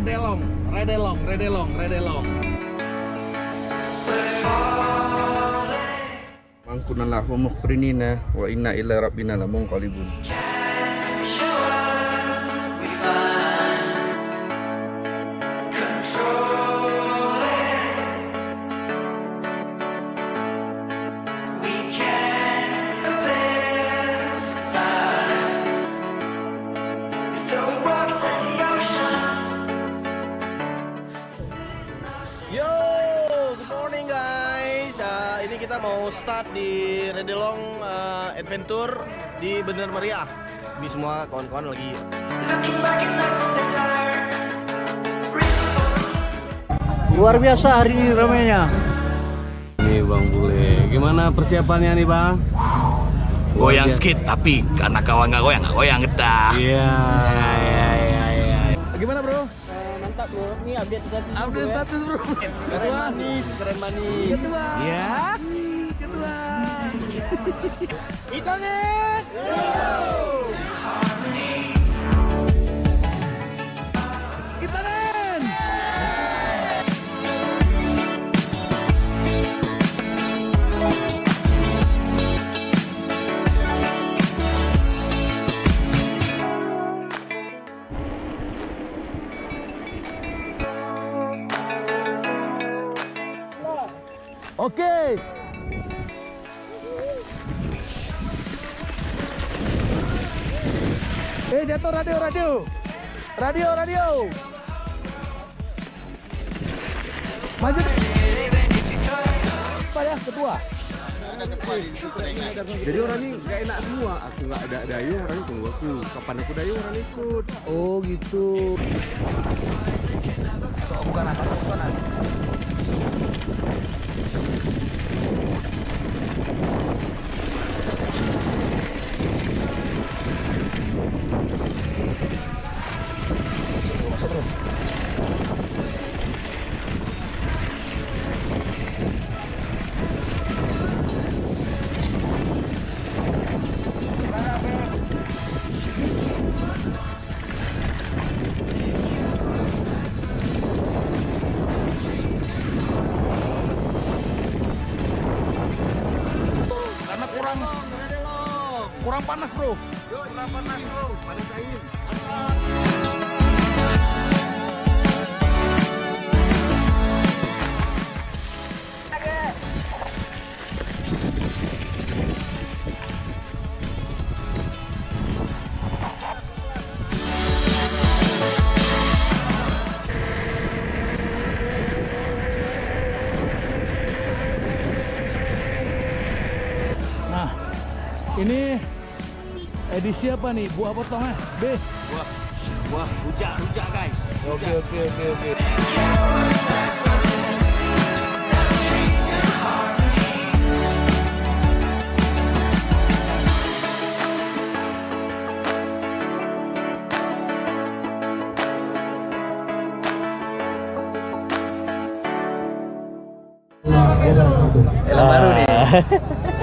Redelong, Redelong, Redelong, Redelong. Mangkunallah wa mukhrinina wa inna ila rabbina lamunqalibun. Yo, good morning guys. Ini kita mau start di Redelong Adventure di Bener Meriah. Ini semua kawan-kawan lagi. Luar biasa hari ini ramainya. Nih Bang Bule, gimana persiapannya nih Bang? Goyang skit, tapi karena kawan nggak goyang kita. Iya. Gimana bro? Mantap bro, ini update status. Update status bro. Keren manis, keren manis. Ketua. Ya. Ketua. Hitungan. Hitungan. Oke. Jatuh radio. Maju. Apa ya ketua? Jadi orang ini nggak enak semua. Aku nggak ada dayung, orang ini tunggu aku. Kapan aku dayung, orang ikut. Oh gitu. So, bukan apa. Karena kurang panas bro. Kurang panas bro. Panasain. Nah, ini edisi apa nih? Buah potongnya? B. Wah, rujak guys. Oke. Elang baru nih.